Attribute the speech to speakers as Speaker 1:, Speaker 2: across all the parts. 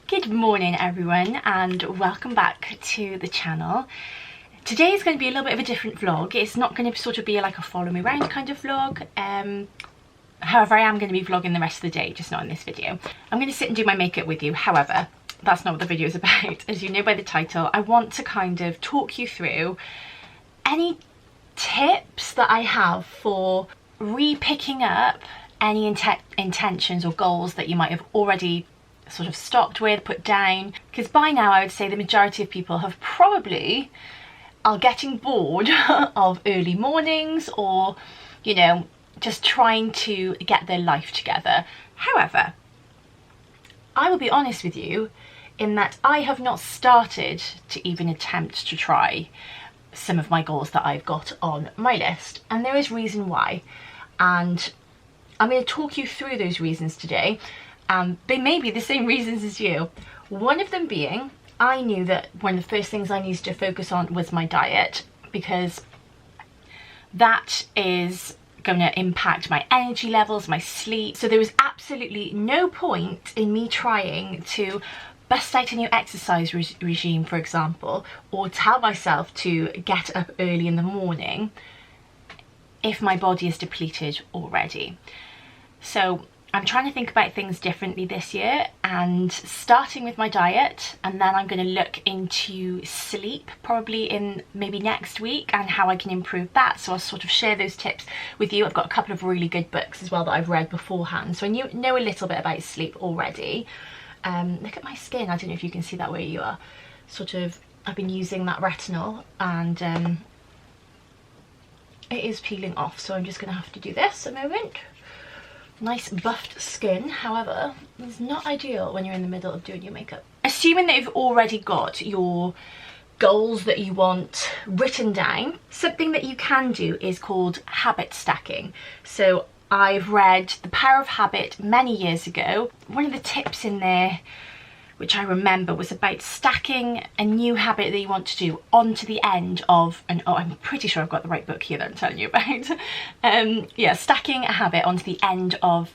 Speaker 1: Good morning everyone and welcome back to the channel. Today is going to be a little bit of a different vlog. It's not going to sort of be like a follow me around kind of vlog. However, I am going to be vlogging the rest of the day, just not in this video. I'm going to sit and do my makeup with you. However, that's not what the video is about. As you know by the title, I want to kind of talk you through any tips that I have for re-picking up any intentions or goals that you might have already sort of stopped with, put down, because by now I would say the majority of people have probably are getting bored of early mornings or, you know, just trying to get their life together. However, I will be honest with you in that I have not started to even attempt to try some of my goals that I've got on my list, and there is reason why, and I'm going to talk you through those reasons today. They may be the same reasons as you. One of them being, I knew that one of the first things I needed to focus on was my diet, because that is going to impact my energy levels, my sleep. So there was absolutely no point in me trying to bust out a new exercise regime, for example, or tell myself to get up early in the morning if my body is depleted already. So I'm trying to think about things differently this year, and starting with my diet, and then I'm going to look into sleep probably in maybe next week and how I can improve that. So I'll sort of share those tips with you. I've got a couple of really good books as well that I've read beforehand, so I know a little bit about sleep already. Look at my skin. I don't know if you can see that where you are. Sort of, I've been using that retinol and it is peeling off, so I'm just going to have to do this a moment. Nice buffed skin, however, is not ideal when you're in the middle of doing your makeup. Assuming that you've already got your goals that you want written down, something that you can do is called habit stacking. So I've read The Power of Habit many years ago. One of the tips in there, which I remember, was about stacking a new habit that you want to do onto the end of an, oh, I'm pretty sure I've got the right book here that I'm telling you about. Yeah, stacking a habit onto the end of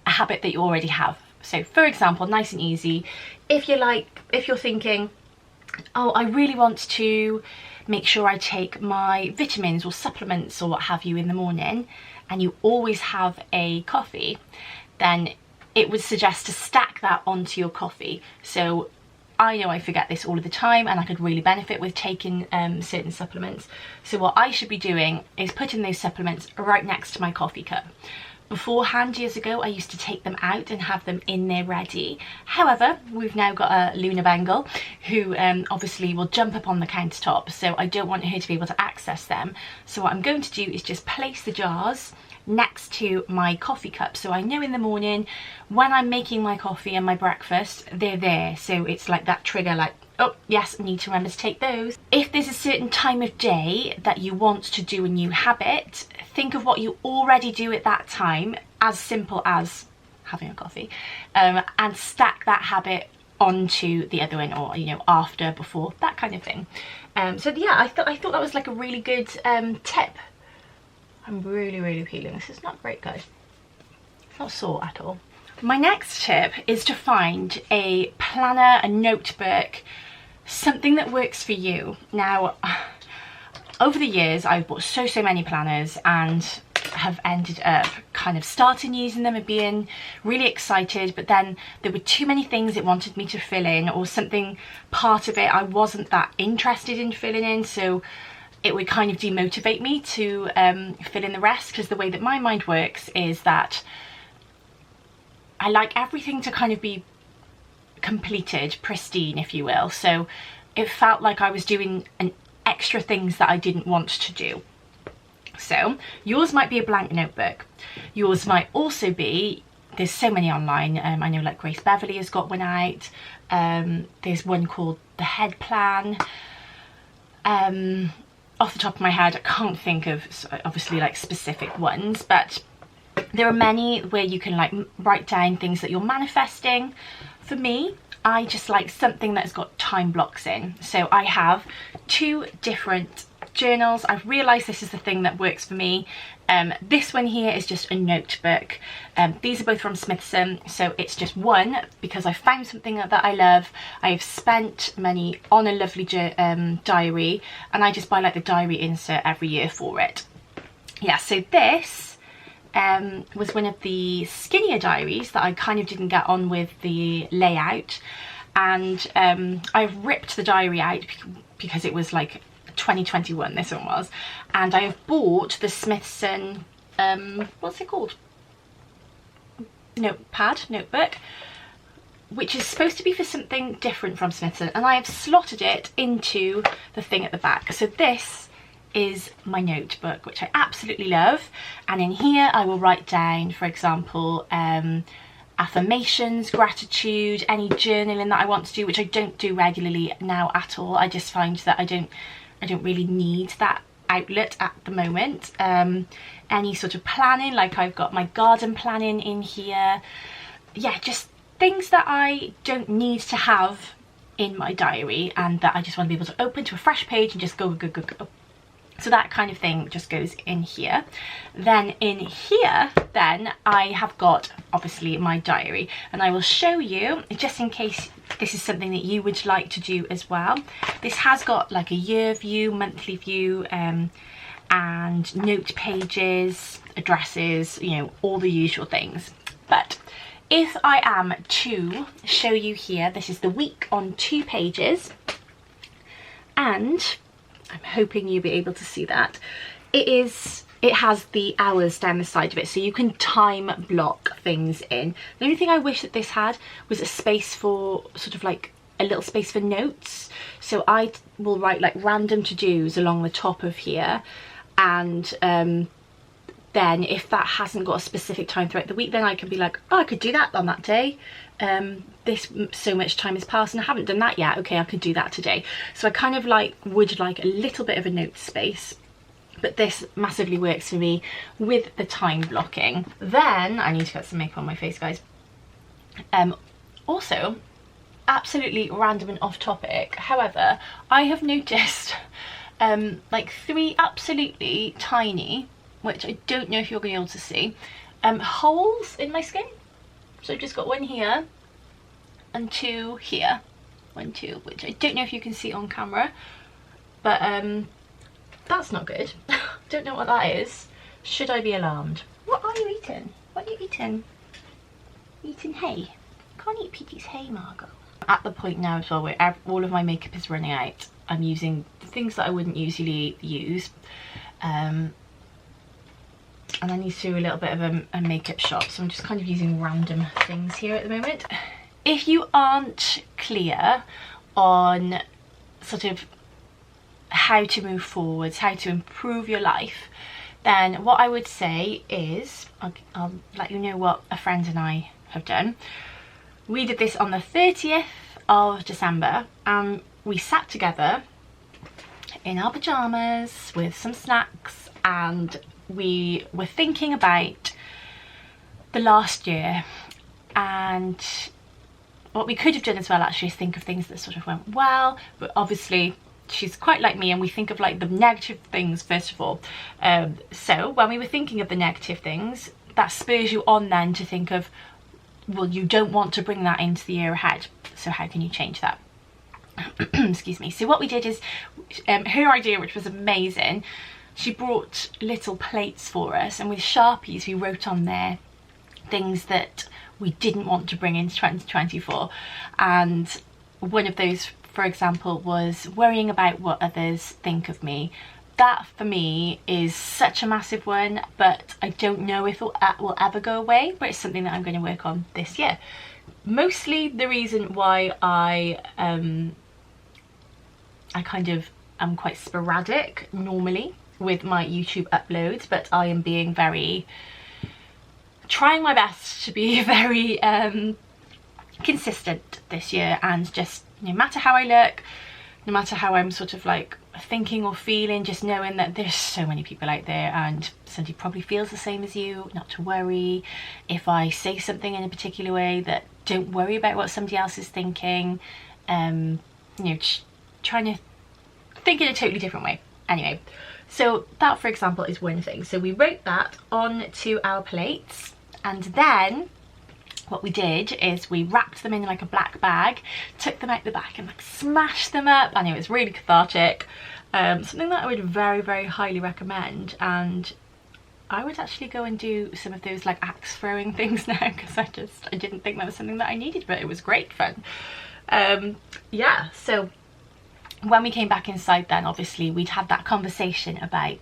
Speaker 1: a habit that you already have. So for example, nice and easy, if you're thinking, oh, I really want to make sure I take my vitamins or supplements or what have you in the morning, and you always have a coffee, then it would suggest to stack that onto your coffee. So I know I forget this all of the time, and I could really benefit with taking certain supplements. So what I should be doing is putting those supplements right next to my coffee cup. Beforehand, years ago, I used to take them out and have them in there ready. However, we've now got a Luna Bengal who obviously will jump up on the countertop, so I don't want her to be able to access them. So what I'm going to do is just place the jars next to my coffee cup, so I know in the morning when I'm making my coffee and my breakfast, they're there. So it's like that trigger, like, oh yes, I need to remember to take those. If there's a certain time of day that you want to do a new habit, think of what you already do at that time, as simple as having a coffee, and stack that habit onto the other one, or, you know, after, before, that kind of thing. So yeah, I thought that was like a really good tip. I'm really peeling. This is not great, guys. It's not sore at all. My next tip is to find a planner, a notebook, something that works for you. Now, over the years, I've bought so many planners and have ended up kind of starting using them and being really excited, but then there were too many things it wanted me to fill in, or something, part of it I wasn't that interested in filling in, so it would kind of demotivate me to fill in the rest, because the way that my mind works is that I like everything to kind of be completed, pristine, if you will. So it felt like I was doing an extra things that I didn't want to do. So yours might be a blank notebook. Yours might also be, there's so many online, I know like Grace Beverly has got one out. There's one called The Head Plan. Off the top of my head, I can't think of obviously like specific ones, but there are many where you can like write down things that you're manifesting. For me, I just like something that's got time blocks in. So I have two different journals. I've realised this is the thing that works for me. This one here is just a notebook. These are both from Smithson, so it's just one because I found something that I love. I've spent money on a lovely diary, and I just buy like the diary insert every year for it. Yeah, so this was one of the skinnier diaries that I kind of didn't get on with the layout, and I've ripped the diary out because it was like 2021, this one was, and I have bought the Smithson what's it called, notebook, which is supposed to be for something different from Smithson, and I have slotted it into the thing at the back. So this is my notebook, which I absolutely love, and in here I will write down, for example, affirmations, gratitude, any journaling that I want to do, which I don't do regularly now at all. I just find that I don't really need that outlet at the moment. Any sort of planning, like I've got my garden planning in here. Yeah, just things that I don't need to have in my diary and that I just want to be able to open to a fresh page and just go. So that kind of thing just goes in here. Then in here, then I have got obviously my diary, and I will show you just in case this is something that you would like to do as well. This has got like a year view, monthly view, and note pages, addresses, you know, all the usual things. But if I am to show you here, this is the week on 2 pages, and I'm hoping you'll be able to see that. It has the hours down the side of it, so you can time block things in. The only thing I wish that this had was a space for, sort of like a little space for notes. So I will write like random to-dos along the top of here, and then if that hasn't got a specific time throughout the week, then I can be like, oh, I could do that on that day. This so much time has passed and I haven't done that yet. Okay, I could do that today. So I kind of would like a little bit of a note space, but this massively works for me with the time blocking. Then I need to get some makeup on my face, guys. Also, absolutely random and off topic, however, I have noticed like 3 absolutely tiny, which I don't know if you're going to be able to see, holes in my skin. So I've just got 1 here and 2 here. 1, 2, which I don't know if you can see on camera, but that's not good. Don't know what that is. Should I be alarmed? What are you eating? What are you eating? Eating hay? Can't eat Petey's hay, Margot. At the point now as well where all of my makeup is running out, I'm using things that I wouldn't usually use. And I need to do a little bit of a makeup shop, so I'm just kind of using random things here at the moment. If you aren't clear on sort of how to move forwards, how to improve your life, then what I would say is, I'll let you know what a friend and I have done. We did this on the 30th of December, and we sat together in our pyjamas with some snacks, and we were thinking about the last year, and what we could have done as well actually is think of things that sort of went well, but obviously she's quite like me and we think of like the negative things first of all. So when we were thinking of the negative things, that spurs you on then to think of, well, you don't want to bring that into the year ahead, so how can you change that? Excuse me. So what we did is, her idea, which was amazing, she brought little plates for us, and with Sharpies we wrote on there things that we didn't want to bring into 2024, and one of those, for example, was worrying about what others think of me. That for me is such a massive one, but I don't know if it will ever go away, but it's something that I'm going to work on this year. Mostly the reason why I kind of am quite sporadic normally with my YouTube uploads, but I am being trying my best to be very consistent this year, and just no matter how I look, no matter how I'm sort of like thinking or feeling, just knowing that there's so many people out there and somebody probably feels the same as you, not to worry. If I say something in a particular way, that don't worry about what somebody else is thinking, you know, trying to think in a totally different way. Anyway, so that, for example, is one thing. So we wrote that onto our plates, and then what we did is we wrapped them in like a black bag, took them out the back and like smashed them up, and it was really cathartic. Something that I would very, very highly recommend, and I would actually go and do some of those like axe throwing things now, because I didn't think that was something that I needed, but it was great fun. Yeah, so when we came back inside then, obviously we'd had that conversation about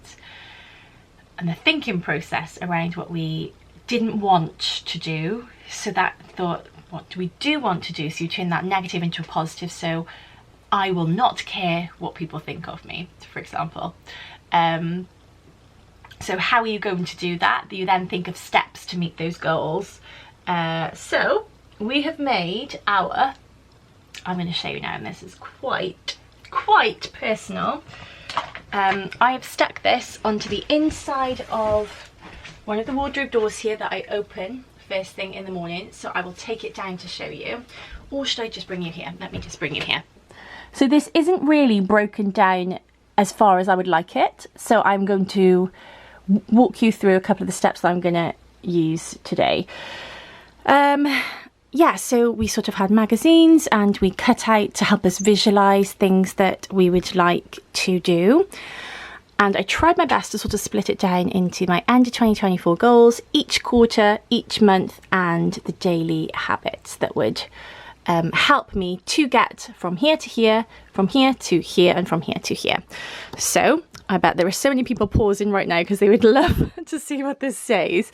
Speaker 1: and the thinking process around what we didn't want to do. So that thought, what do we do want to do? So you turn that negative into a positive. So I will not care what people think of me, for example. So how are you going to do that? You then think of steps to meet those goals. So we have made our, I'm going to show you now, and this is quite personal. I have stuck this onto the inside of one of the wardrobe doors here that I open first thing in the morning. So I will take it down to show you, or should I just bring you here? Let me just bring you here. So this isn't really broken down as far as I would like it, so I'm going to walk you through a couple of the steps that I'm going to use today. Yeah, so we sort of had magazines and we cut out to help us visualize things that we would like to do. And I tried my best to sort of split it down into my end of 2024 goals, each quarter, each month, and the daily habits that would help me to get from here to here, from here to here, and from here to here. So I bet there are so many people pausing right now because they would love to see what this says.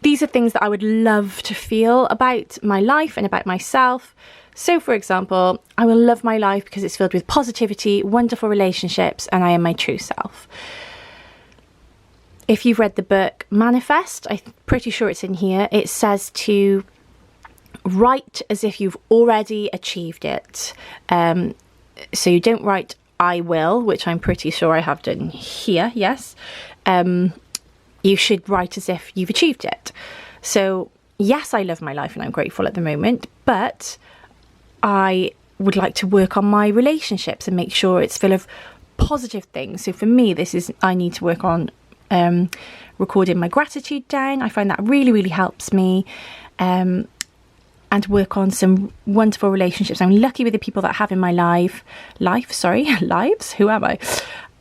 Speaker 1: These are things that I would love to feel about my life and about myself. So for example, I will love my life because it's filled with positivity, wonderful relationships, and I am my true self. If you've read the book Manifest, I'm pretty sure it's in here, it says to write as if you've already achieved it. So you don't write I will, which I'm pretty sure I have done here, yes. You should write as if you've achieved it. So yes, I love my life and I'm grateful at the moment, but I would like to work on my relationships and make sure it's full of positive things. So for me, this is, I need to work on recording my gratitude down. I find that really, really helps me. And work on some wonderful relationships. I'm lucky with the people that I have in my lives. Who am I?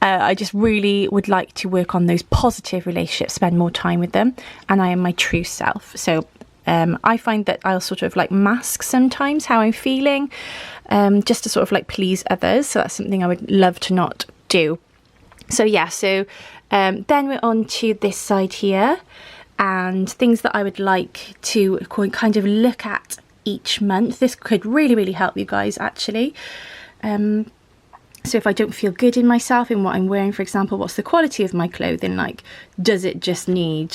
Speaker 1: I just really would like to work on those positive relationships, spend more time with them, and I am my true self. So I find that I'll sort of like mask sometimes how I'm feeling, just to sort of like please others. So that's something I would love to not do. So yeah, so then we're on to this side here, and things that I would like to kind of look at each month. This could really, really help you guys actually. So if I don't feel good in myself, in what I'm wearing, for example, what's the quality of my clothing like? Does it just need,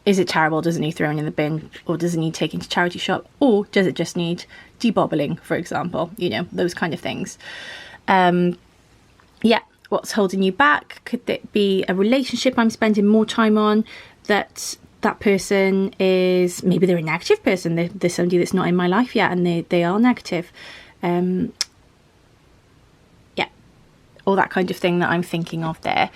Speaker 1: is it terrible? Does it need thrown in the bin? Or does it need taken to charity shop? Or does it just need debobbling, for example? You know, those kind of things. Yeah, what's holding you back? Could it be a relationship I'm spending more time on that person is, maybe they're a negative person, they're somebody that's not in my life yet and they are negative. Yeah, all that kind of thing that I'm thinking of there.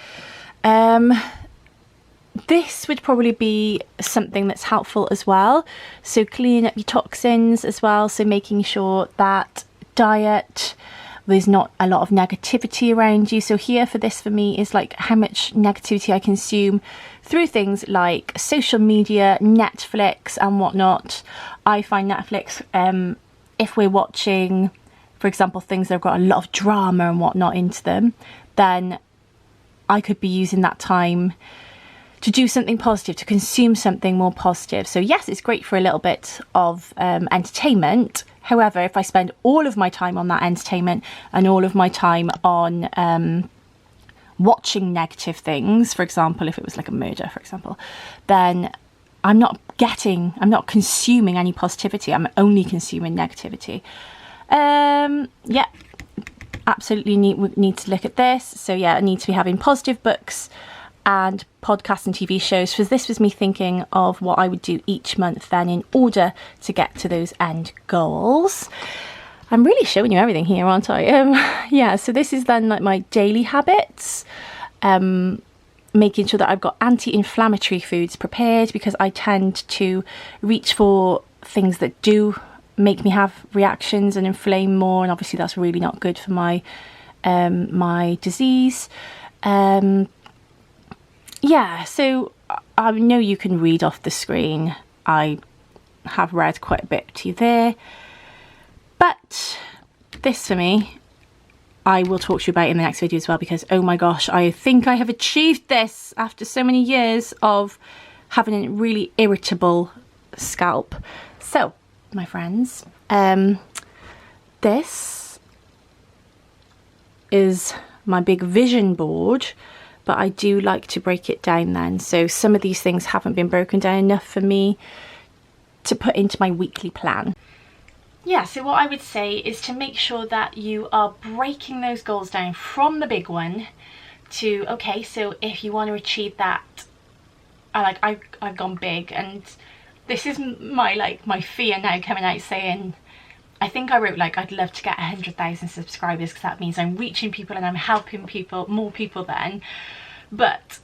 Speaker 1: This would probably be something that's helpful as well. So cleaning up your toxins as well. So making sure that diet, there's not a lot of negativity around you. So here for this, for me, is like how much negativity I consume through things like social media, Netflix and whatnot. I find Netflix, if we're watching, for example, things that have got a lot of drama and whatnot into them, then I could be using that time to do something positive, to consume something more positive. So yes, it's great for a little bit of entertainment. However, if I spend all of my time on that entertainment and all of my time on watching negative things, for example, if it was like a murder, for example, then I'm not consuming any positivity. I'm only consuming negativity. Yeah, absolutely need to look at this. So yeah, I need to be having positive books and podcasts and TV shows. So this was me thinking of what I would do each month then in order to get to those end goals. I'm really showing you everything here, aren't I? Yeah, so this is then like my daily habits. Making sure that I've got anti-inflammatory foods prepared, because I tend to reach for things that do make me have reactions and inflame more, and obviously that's really not good for my my disease. Yeah, so I know you can read off the screen. I have read quite a bit to you there, but this for me, I will talk to you about in the next video as well, because oh my gosh, I think I have achieved this after so many years of having a really irritable scalp. So, my friends, this is my big vision board, but I do like to break it down then. So some of these things haven't been broken down enough for me to put into my weekly plan. Yeah, so what I would say is to make sure that you are breaking those goals down from the big one to, okay, so if you want to achieve that, I've gone big, and this is my fear now coming out saying, I think I wrote like I'd love to get 100,000 subscribers, because that means I'm reaching people and I'm helping people, more people then. But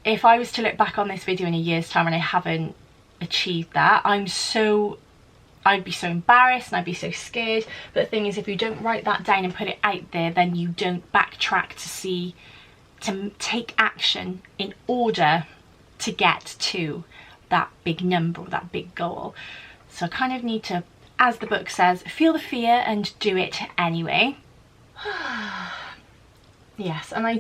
Speaker 1: if I was to look back on this video in a year's time and I haven't achieved that, I'd be so embarrassed and I'd be so scared. But the thing is, if you don't write that down and put it out there, then you don't backtrack to take action in order to get to that big number, that big goal. So I kind of need to, as the book says, feel the fear and do it anyway. Yes, and I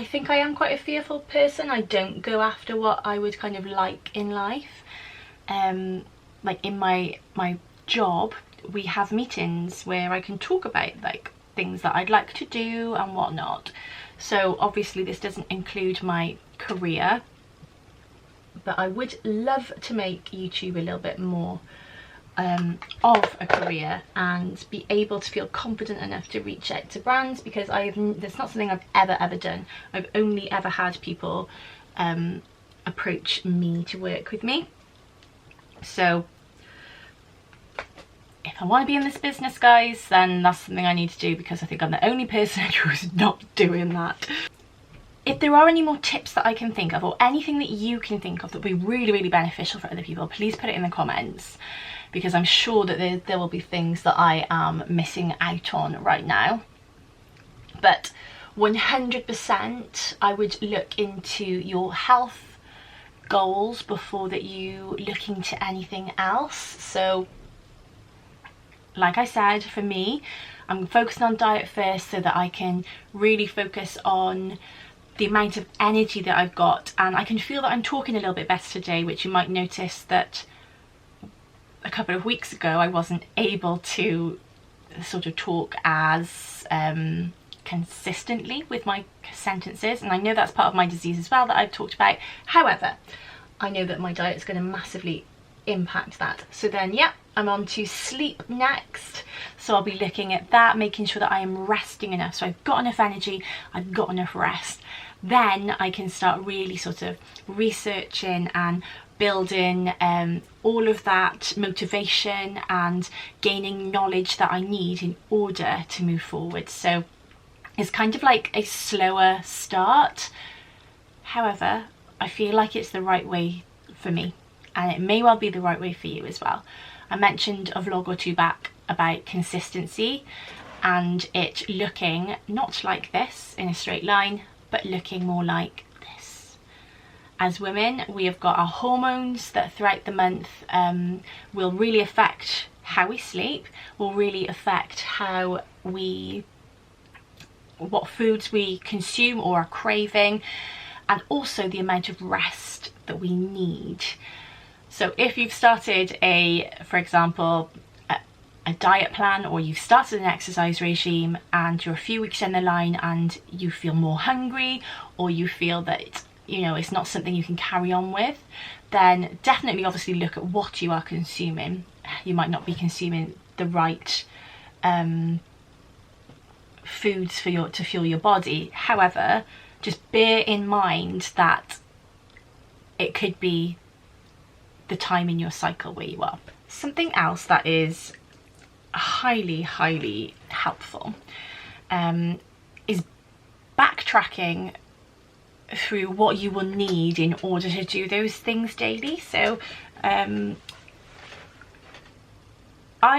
Speaker 1: think I am quite a fearful person. I don't go after what I would kind of like in life. Like in my job, we have meetings where I can talk about like things that I'd like to do and whatnot. So obviously this doesn't include my career, but I would love to make YouTube a little bit more of a career and be able to feel confident enough to reach out to brands, because that's not something I've ever done. I've only ever had people approach me to work with me. So if I want to be in this business, guys, then that's something I need to do, because I think I'm the only person who's not doing that. If there are any more tips that I can think of, or anything that you can think of that would be really beneficial for other people, please put it in the comments, because I'm sure that there will be things that I am missing out on right now. But 100% I would look into your health goals before that you look into anything else. So like I said, for me, I'm focusing on diet first so that I can really focus on the amount of energy that I've got, and I can feel that I'm talking a little bit better today, which you might notice that a couple of weeks ago I wasn't able to sort of talk as consistently with my sentences, and I know that's part of my disease as well that I've talked about. However, I know that my diet is going to massively impact that. So then, yeah, I'm on to sleep next. So I'll be looking at that, making sure that I am resting enough. So I've got enough energy, I've got enough rest. Then I can start really sort of researching and building all of that motivation and gaining knowledge that I need in order to move forward. So it's kind of like a slower start. However, I feel like it's the right way for me, and it may well be the right way for you as well. I mentioned a vlog or two back about consistency and it looking not like this in a straight line, but looking more like this. As women, we have got our hormones that throughout the month will really affect how we sleep, will really affect how what foods we consume or are craving, and also the amount of rest that we need. So if you've started for example, a diet plan, or you've started an exercise regime and you're a few weeks in the line and you feel more hungry, or you feel that it's not something you can carry on with, then definitely obviously look at what you are consuming. You might not be consuming the right foods to fuel your body. However, just bear in mind that it could be the time in your cycle where you are. Something else that is highly, highly helpful is backtracking through what you will need in order to do those things daily. So I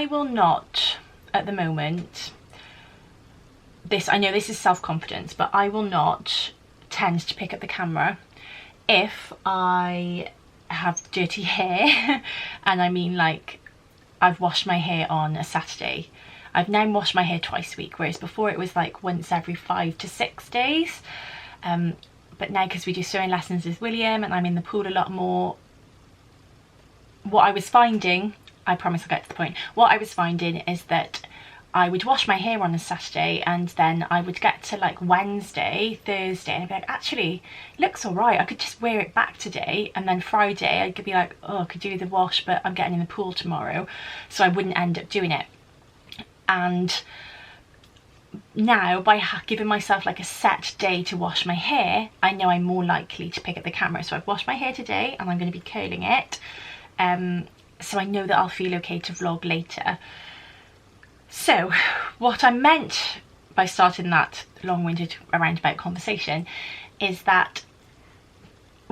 Speaker 1: will not at the moment, I know this is self-confidence, but I will not tend to pick up the camera if I have dirty hair. And I mean, like, I've washed my hair on a Saturday. I've now washed my hair twice a week, whereas before it was like once every 5 to 6 days. But now, because we do swimming lessons with William and I'm in the pool a lot more, what I was finding, I promise I'll get to the point, what I was finding is that I would wash my hair on a Saturday, and then I would get to like Wednesday, Thursday, and I'd be like, actually, it looks all right, I could just wear it back today. And then Friday, I could be like, oh, I could do the wash, but I'm getting in the pool tomorrow. So I wouldn't end up doing it. And now, by giving myself like a set day to wash my hair, I know I'm more likely to pick up the camera. So I've washed my hair today and I'm going to be curling it. So I know that I'll feel okay to vlog later. So what I meant by starting that long-winded roundabout conversation is that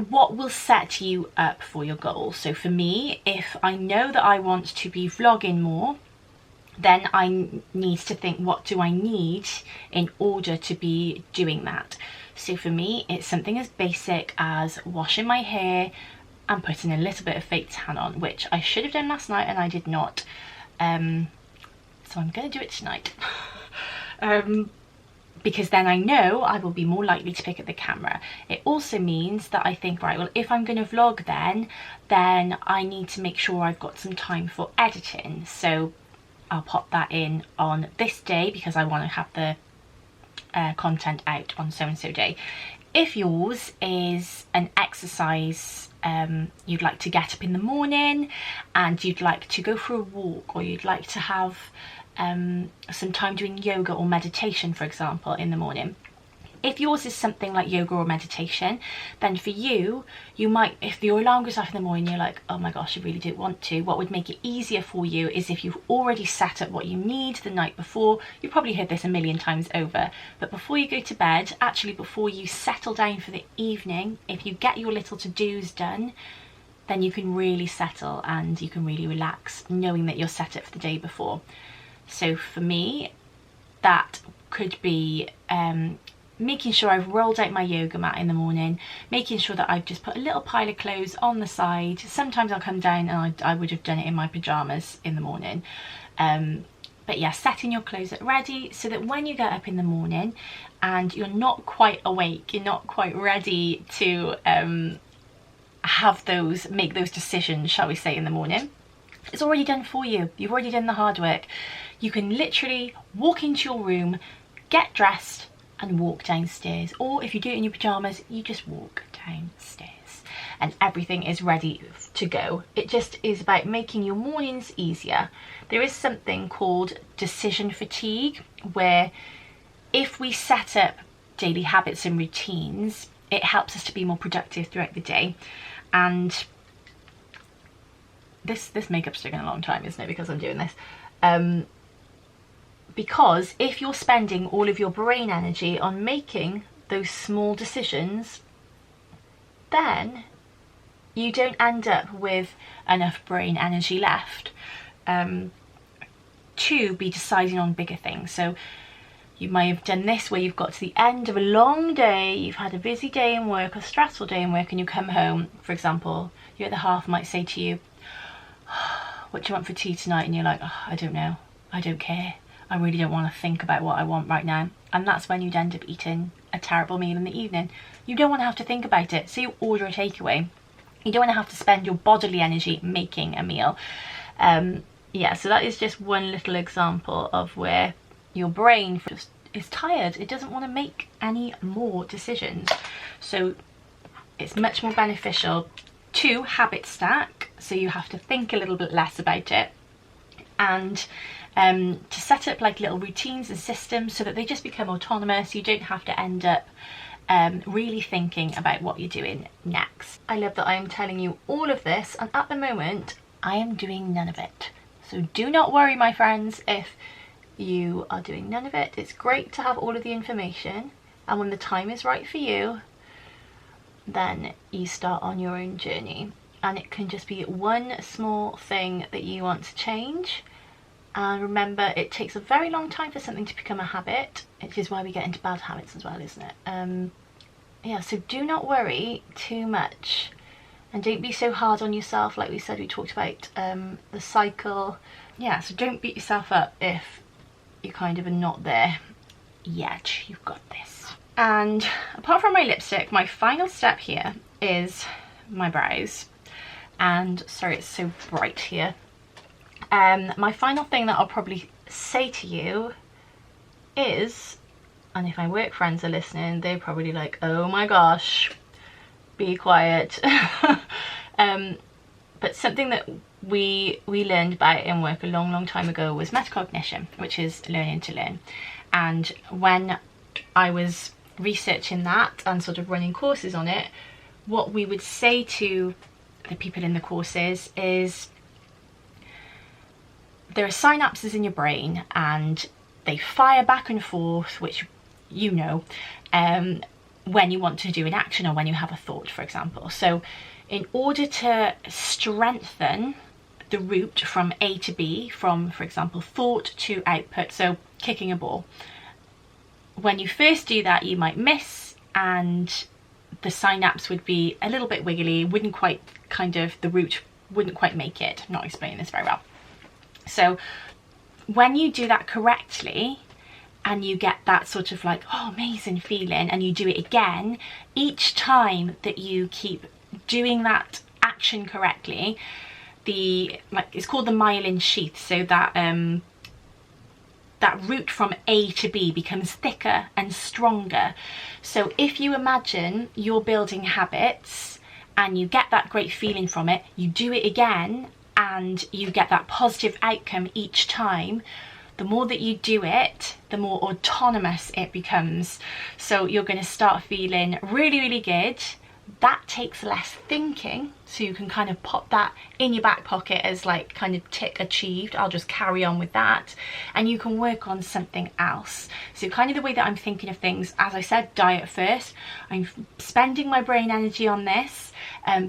Speaker 1: what will set you up for your goals. So for me, if I know that I want to be vlogging more, then I need to think, what do I need in order to be doing that? So for me, it's something as basic as washing my hair and putting a little bit of fake tan on, which I should have done last night and I did not. So I'm going to do it tonight. Because then I know I will be more likely to pick up the camera. It also means that I think, right, well, if I'm going to vlog then I need to make sure I've got some time for editing. So I'll pop that in on this day because I want to have the content out on so-and-so day. If yours is an exercise, you'd like to get up in the morning and you'd like to go for a walk, or you'd like to have some time doing yoga or meditation, for example, in the morning. If yours is something like yoga or meditation, then for you, you might, if your alarm goes off in the morning, you're like, oh my gosh, I really don't want to. What would make it easier for you is if you've already set up what you need the night before. You've probably heard this a million times over, but before you go to bed, actually before you settle down for the evening, if you get your little to-dos done, then you can really settle and you can really relax knowing that you're set up for the day before. So for me, that could be making sure I've rolled out my yoga mat in the morning, making sure that I've just put a little pile of clothes on the side. Sometimes I'll come down and I would have done it in my pyjamas in the morning. But yeah, setting your clothes ready so that when you get up in the morning and you're not quite awake, you're not quite ready to make those decisions, shall we say, in the morning, it's already done for you. You've already done the hard work. You can literally walk into your room, get dressed and walk downstairs, or if you do it in your pyjamas, you just walk downstairs and everything is ready to go. It just is about making your mornings easier. There is something called decision fatigue, where if we set up daily habits and routines, it helps us to be more productive throughout the day. And this makeup's taking a long time, isn't it, because I'm doing this? Because if you're spending all of your brain energy on making those small decisions, then you don't end up with enough brain energy left to be deciding on bigger things. So you may have done this where you've got to the end of a long day, you've had a busy day in work, a stressful day in work, and you come home, for example, your other half might say to you, what do you want for tea tonight? And you're like, oh, I don't know, I don't care. I really don't want to think about what I want right now. And that's when you'd end up eating a terrible meal in the evening. You don't want to have to think about it, so you order a takeaway. You don't want to have to spend your bodily energy making a meal. Yeah, so that is just one little example of where your brain just is tired. It doesn't want to make any more decisions. So it's much more beneficial to habit stack, so you have to think a little bit less about it, and to set up like little routines and systems so that they just become autonomous. You don't have to end up really thinking about what you're doing next. I love that I am telling you all of this, and at the moment I am doing none of it. So do not worry, my friends, if you are doing none of it. It's great to have all of the information, and when the time is right for you, then you start on your own journey. And it can just be one small thing that you want to change. And remember, it takes a very long time for something to become a habit, which is why we get into bad habits as well, isn't it? Yeah, so do not worry too much, and don't be so hard on yourself. Like we said, we talked about the cycle. Yeah, so don't beat yourself up if you kind of are not there yet. You've got this. And apart from my lipstick, my final step here is my brows. And sorry, it's so bright here. My final thing that I'll probably say to you is, and if my work friends are listening, they're probably like, oh my gosh, be quiet. But something that we learned about in work a long time ago was metacognition, which is learning to learn. And when I was researching that and sort of running courses on it, what we would say to the people in the courses is, there are synapses in your brain and they fire back and forth, which you know, when you want to do an action or when you have a thought, for example. So in order to strengthen the route from A to B, from, for example, thought to output, so kicking a ball, when you first do that, you might miss and the synapse would be a little bit wiggly, wouldn't quite, the route wouldn't quite make it. I'm not explaining this very well. So when you do that correctly and you get that sort of like, oh, amazing feeling, and you do it again, each time that you keep doing that action correctly, it's called the myelin sheath, so that that route from A to B becomes thicker and stronger. So if you imagine you're building habits and you get that great feeling from it, you do it again and you get that positive outcome each time, the more that you do it, the more autonomous it becomes. So you're going to start feeling really good. That takes less thinking, so you can kind of pop that in your back pocket as like kind of tick achieved. I'll just carry on with that, and you can work on something else. So kind of the way that I'm thinking of things, as I said, diet first. I'm spending my brain energy on this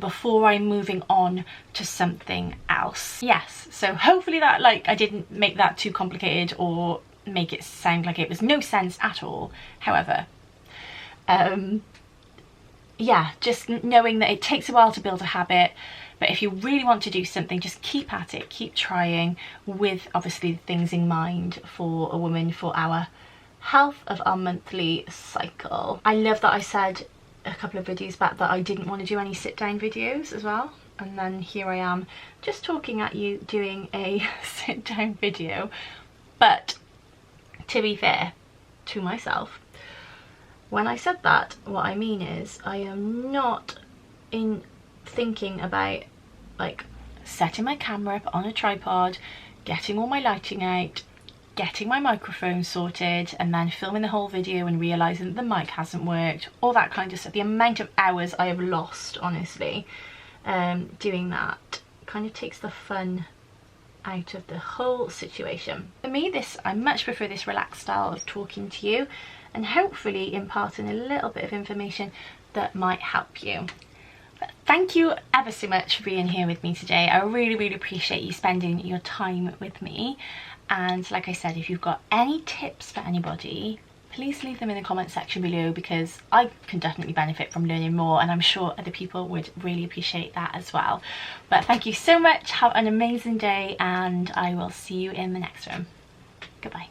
Speaker 1: before I'm moving on to something else. Yes, so hopefully that, like, I didn't make that too complicated or make it sound like it was no sense at all. However, yeah, just knowing that it takes a while to build a habit, but if you really want to do something, just keep at it, keep trying, with obviously things in mind for a woman, for our health of our monthly cycle. I love that I said a couple of videos back that I didn't want to do any sit down videos as well, and then here I am just talking at you doing a sit down video. But to be fair to myself, when I said that, what I mean is I am not thinking about like setting my camera up on a tripod, getting all my lighting out, getting my microphone sorted, and then filming the whole video and realising that the mic hasn't worked, all that kind of stuff. The amount of hours I have lost, honestly, doing that kind of takes the fun out of the whole situation. For me, I much prefer this relaxed style of talking to you, and hopefully imparting a little bit of information that might help you. But thank you ever so much for being here with me today. I really appreciate you spending your time with me. And like I said, if you've got any tips for anybody, please leave them in the comment section below, because I can definitely benefit from learning more, and I'm sure other people would really appreciate that as well. But thank you so much, have an amazing day, and I will see you in the next one. Goodbye.